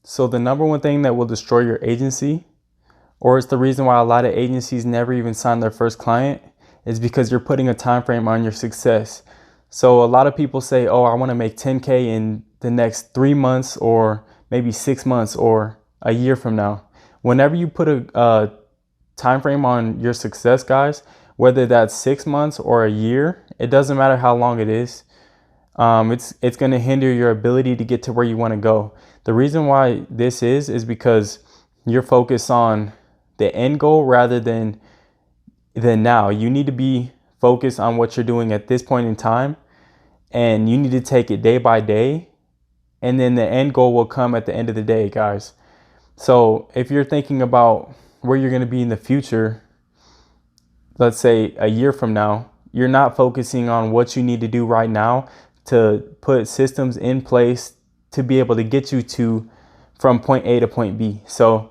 So the number one thing that will destroy your agency, or it's the reason why a lot of agencies never even sign their first client, is because you're putting a time frame on your success. So a lot of people say, oh, I want to make 10K in the next 3 months, or maybe 6 months, or a year from now. Whenever you put a time frame on your success, guys, whether that's 6 months or a year, it doesn't matter how long it is. It's going to hinder your ability to get to where you want to go. The reason why this is because you're focused on the end goal rather than now. You need to be focused on what you're doing at this point in time, and you need to take it day by day, and then the end goal will come at the end of the day, guys. So if you're thinking about where you're going to be in the future, let's say a year from now, you're not focusing on what you need to do right now to put systems in place to be able to get you from point A to point B. So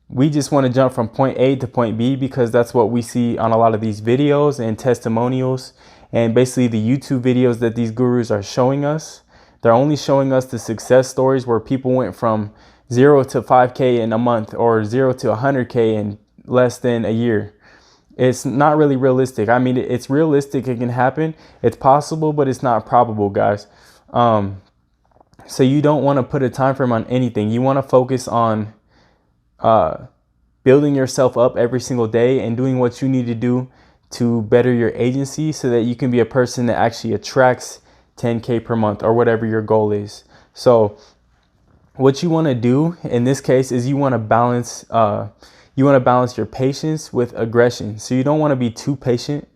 we just want to jump from point A to point B because that's what we see on a lot of these videos and testimonials, and basically the YouTube videos that these gurus are showing us. They're only showing us the success stories where people went from 0 to 5K in a month, or 0 to 100K in less than a year. It's not really realistic. I mean, it's realistic. It can happen. It's possible, but it's not probable, guys. So you don't want to put a time frame on anything. You want to focus on building yourself up every single day and doing what you need to do to better your agency so that you can be a person that actually attracts 10K per month or whatever your goal is. So what you want to do in this case is you want to balance your patience with aggression. So you don't want to be too patient,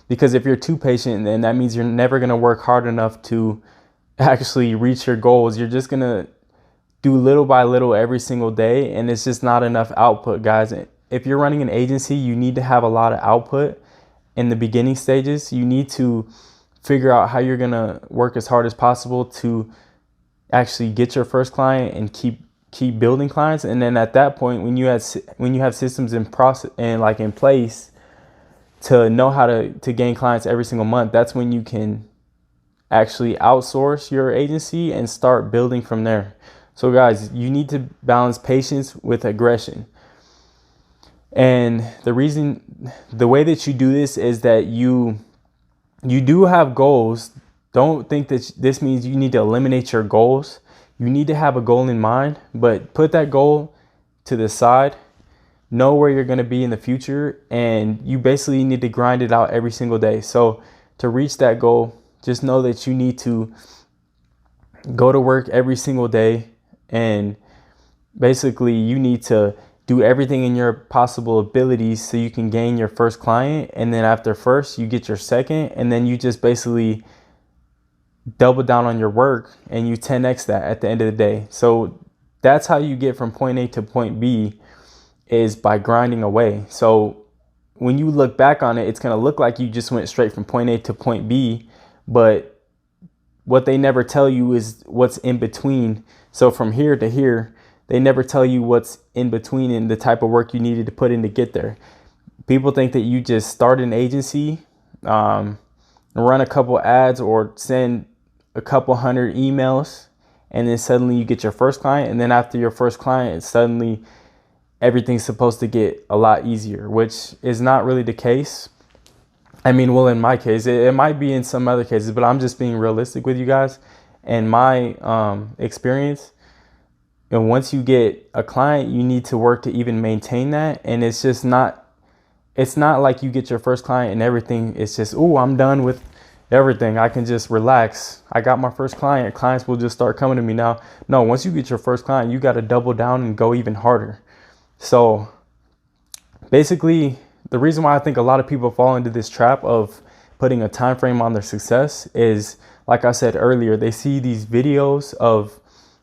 because if you're too patient, then that means you're never going to work hard enough to actually reach your goals. You're just going to do little by little every single day, and it's just not enough output, guys. If you're running an agency, you need to have a lot of output in the beginning stages. You need to figure out how you're going to work as hard as possible to actually get your first client and keep building clients. And then at that point, when you have systems in process and like in place to know how to gain clients every single month, that's when you can actually outsource your agency and start building from there. So guys, you need to balance patience with aggression. And the way that you do this is that you do have goals. Don't think that this means you need to eliminate your goals. You need to have a goal in mind, but put that goal to the side. Know where you're going to be in the future, and you basically need to grind it out every single day. So to reach that goal, just know that you need to go to work every single day, and basically you need to do everything in your possible abilities so you can gain your first client. And then after first, you get your second, and then you just basically double down on your work and you 10x that at the end of the day. So that's how you get from point A to point B, is by grinding away. So when you look back on it, it's going to look like you just went straight from point A to point B, but what they never tell you is what's in between. So from here to here, they never tell you what's in between and the type of work you needed to put in to get there. People think that you just start an agency, run a couple ads, or send a couple hundred emails, and then suddenly you get your first client. And then after your first client, suddenly everything's supposed to get a lot easier, which is not really the case. I mean, well, in my case, it might be in some other cases, but I'm just being realistic with you guys and my experience. And once you get a client, you need to work to even maintain that. And it's not like you get your first client and everything. It's just, oh, I'm done with everything. I can just relax. I got my first client. Clients will just start coming to me now. No, once you get your first client, you got to double down and go even harder. So basically, the reason why I think a lot of people fall into this trap of putting a time frame on their success is, like I said earlier, they see these videos of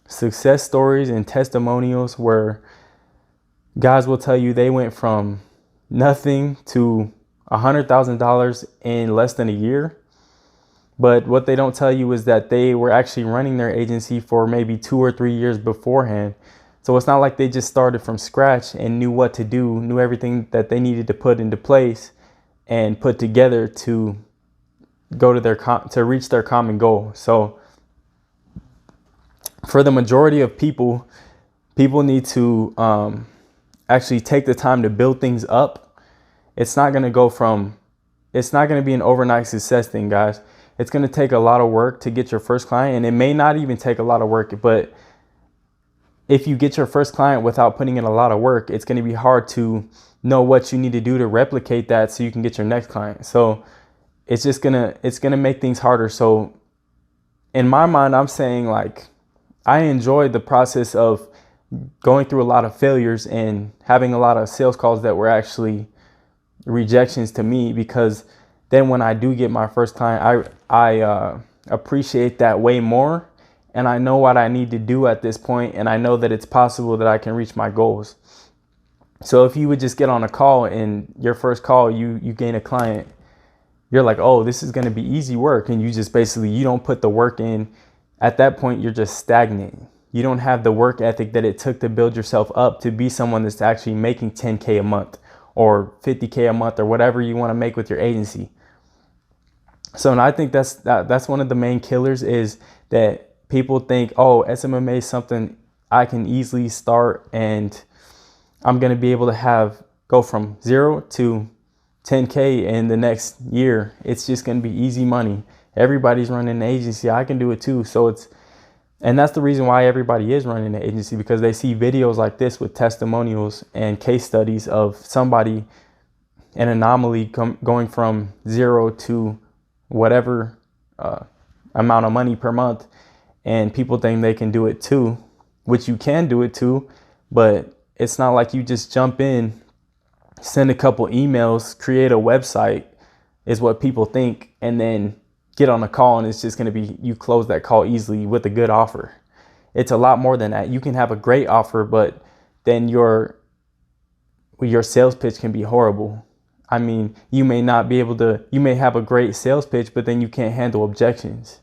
success stories and testimonials where guys will tell you they went from nothing to $100,000 in less than a year. But what they don't tell you is that they were actually running their agency for maybe 2 or 3 years beforehand. So it's not like they just started from scratch and knew what to do, knew everything that they needed to put into place and put together to go to reach their common goal. So for the majority of people people need to actually take the time to build things up. It's not going to be an overnight success thing, guys. It's going to take a lot of work to get your first client, and it may not even take a lot of work, but if you get your first client without putting in a lot of work, it's going to be hard to know what you need to do to replicate that so you can get your next client. So it's going to make things harder. So in my mind, I'm saying, like, I enjoyed the process of going through a lot of failures and having a lot of sales calls that were actually rejections to me, because then when I do get my first client, I appreciate that way more, and I know what I need to do at this point, and I know that it's possible that I can reach my goals. So if you would just get on a call and your first call, you gain a client, you're like, oh, this is going to be easy work, and you just basically, you don't put the work in. At that point, you're just stagnant. You don't have the work ethic that it took to build yourself up to be someone that's actually making 10K a month or 50K a month or whatever you want to make with your agency. So, and I think that's one of the main killers, is that people think, oh, SMMA is something I can easily start and I'm going to be able to go from 0 to 10K in the next year. It's just going to be easy money. Everybody's running an agency. I can do it too. And that's the reason why everybody is running an agency, because they see videos like this with testimonials and case studies of somebody, an anomaly going from 0 to whatever amount of money per month. And people think they can do it too, which you can do it too, but it's not like you just jump in, send a couple emails, create a website, is what people think, and then get on a call and it's just going to be, you close that call easily with a good offer. It's a lot more than that. You can have a great offer, but then your sales pitch can be horrible. I mean, you may have a great sales pitch, but then you can't handle objections.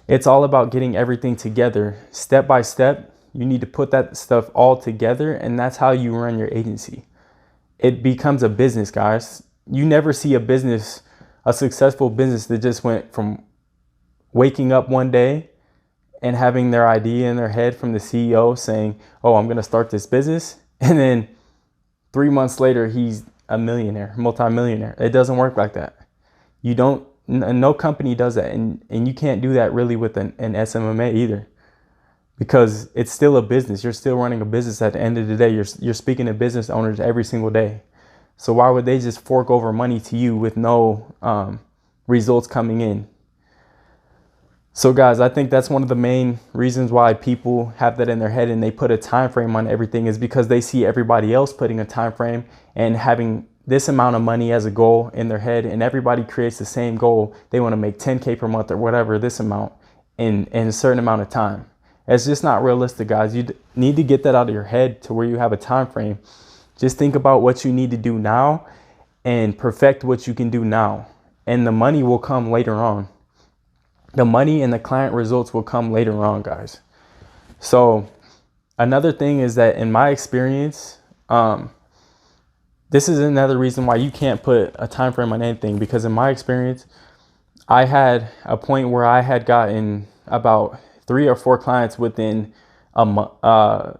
It's all about getting everything together step by step. You need to put that stuff all together, and that's how you run your agency. It becomes a business, guys. You never see a successful business that just went from waking up one day and having their idea in their head from the CEO saying, oh, I'm going to start this business, and then 3 months later, he's a millionaire, multimillionaire. It doesn't work like that. No company does that. And you can't do that really with an SMMA either, because it's still a business. You're still running a business. At the end of the day, you're speaking to business owners every single day. So why would they just fork over money to you with no results coming in? So guys, I think that's one of the main reasons why people have that in their head and they put a time frame on everything, is because they see everybody else putting a time frame and having this amount of money as a goal in their head, and everybody creates the same goal. They want to make 10K per month or whatever, this amount in a certain amount of time. It's just not realistic, guys. You need to get that out of your head to where you have a time frame. Just think about what you need to do now and perfect what you can do now. And the money will come later on. The money and the client results will come later on, guys. So another thing is that in my experience, this is another reason why you can't put a time frame on anything, because in my experience, I had a point where I had gotten about 3 or 4 clients within a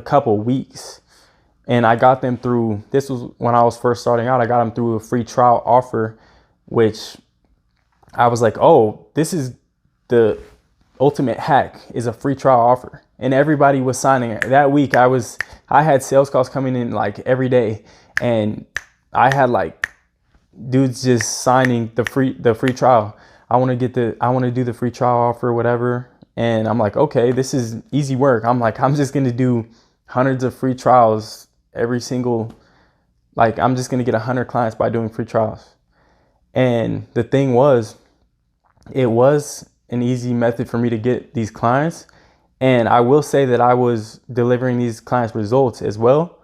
couple weeks. And I got them through, this was when I was first starting out, I got them through a free trial offer, which I was like, oh, this is the ultimate hack, is a free trial offer. And everybody was signing it. That week I had sales calls coming in like every day, and I had like dudes just signing the free trial. I want to do the free trial offer, whatever. And I'm like, okay, this is easy work. I'm like, I'm just going to do hundreds of free trials I'm just going to get 100 clients by doing free trials. And the thing was, it was an easy method for me to get these clients. And I will say that I was delivering these clients results as well,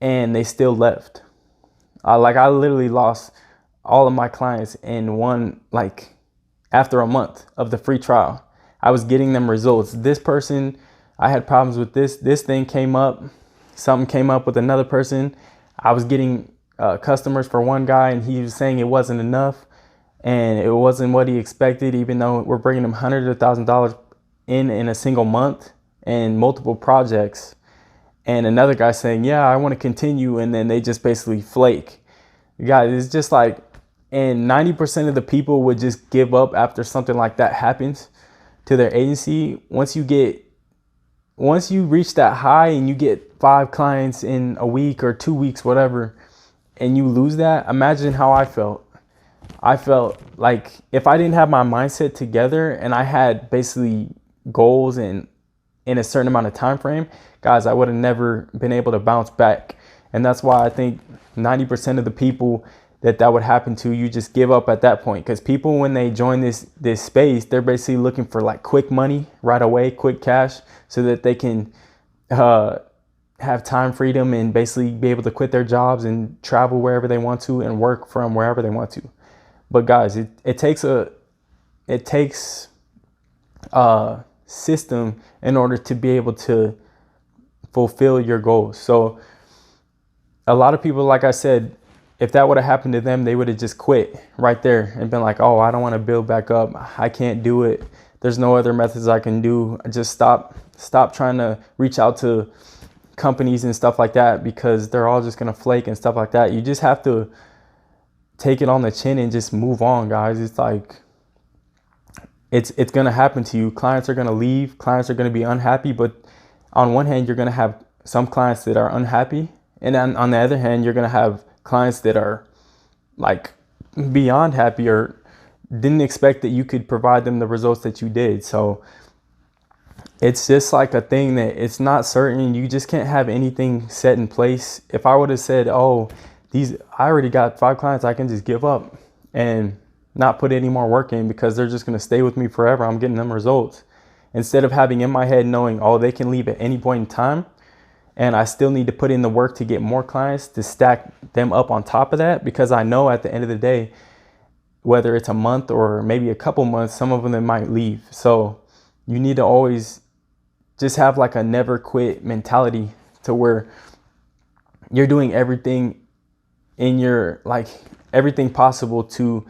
and they still left. I literally lost all of my clients in after a month of the free trial. I was getting them results. This person, I had problems with this thing came up, something came up with another person. I was getting customers for one guy, and he was saying it wasn't enough, and it wasn't what he expected, even though we're bringing him hundreds of $1,000s in a single month. and multiple projects, and another guy saying, yeah, I want to continue, and then they just basically flake. Guys, it's just like, and 90% of the people would just give up after something like that happens to their agency. Once you reach that high and you get 5 clients in a week or 2 weeks, whatever, and you lose that, imagine how I felt. I felt like if I didn't have my mindset together and I had basically goals and in a certain amount of time frame, guys, I would have never been able to bounce back. And that's why I think 90% of the people that would happen to, you just give up at that point. Because people, when they join this space, they're basically looking for like quick money right away, quick cash, so that they can have time freedom and basically be able to quit their jobs and travel wherever they want to and work from wherever they want to. But guys, it takes a system in order to be able to fulfill your goals. So a lot of people, like I said, if that would have happened to them, they would have just quit right there and been like, oh, I don't want to build back up. I can't do it. There's no other methods I can do. Just stop trying to reach out to companies and stuff like that, because they're all just going to flake and stuff like that. You just have to take it on the chin and just move on, guys. It's like, it's going to happen to you. Clients are going to leave. Clients are going to be unhappy. But on one hand, you're going to have some clients that are unhappy. And then on the other hand, you're going to have clients that are like beyond happy or didn't expect that you could provide them the results that you did. So it's just like a thing that it's not certain. You just can't have anything set in place. If I would have said, oh, I already got 5 clients, I can just give up and not put any more work in because they're just going to stay with me forever. I'm getting them results. Instead of having in my head knowing, oh, they can leave at any point in time, and I still need to put in the work to get more clients to stack them up on top of that, because I know at the end of the day, whether it's a month or maybe a couple months, some of them might leave. So you need to always just have like a never quit mentality, to where you're doing everything in your, like, everything possible to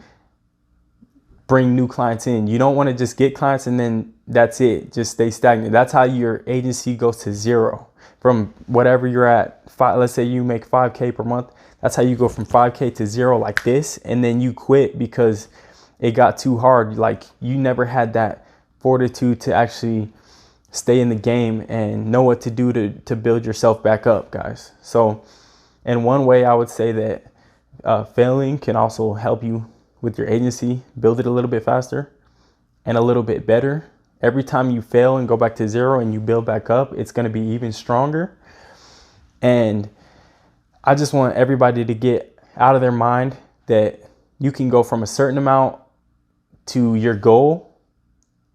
bring new clients in. You don't want to just get clients and then that's it, just stay stagnant. That's how your agency goes to zero. From whatever you're at, let's say you make 5K per month, that's how you go from 5K to zero like this, and then you quit because it got too hard. Like, you never had that fortitude to actually stay in the game and know what to do to build yourself back up, guys. So in one way, I would say that failing can also help you with your agency, build it a little bit faster and a little bit better. Every time you fail and go back to zero and you build back up, it's going to be even stronger. And I just want everybody to get out of their mind that you can go from a certain amount to your goal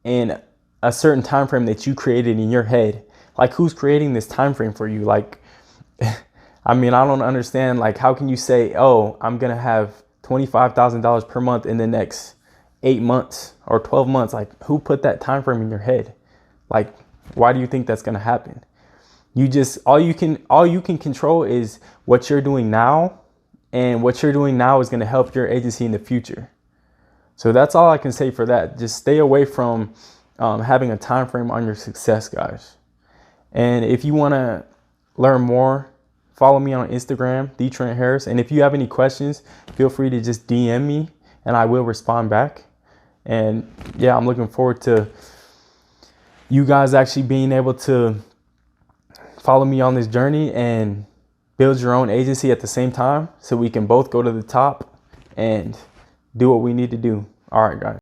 in a certain time frame that you created in your head. Like, who's creating this time frame for you? Like, I mean, I don't understand. Like, how can you say, oh, I'm going to have $25,000 per month in the next 8 months or 12 months? Like, who put that time frame in your head? Like, why do you think that's going to happen? You just, all you can control is what you're doing now, and what you're doing now is going to help your agency in the future. So that's all I can say for that. Just stay away from having a time frame on your success, guys. And if you want to learn more, follow me on Instagram, TheTrentHarris. And if you have any questions, feel free to just DM me and I will respond back. And yeah, I'm looking forward to you guys actually being able to follow me on this journey and build your own agency at the same time, so we can both go to the top and do what we need to do. All right, guys.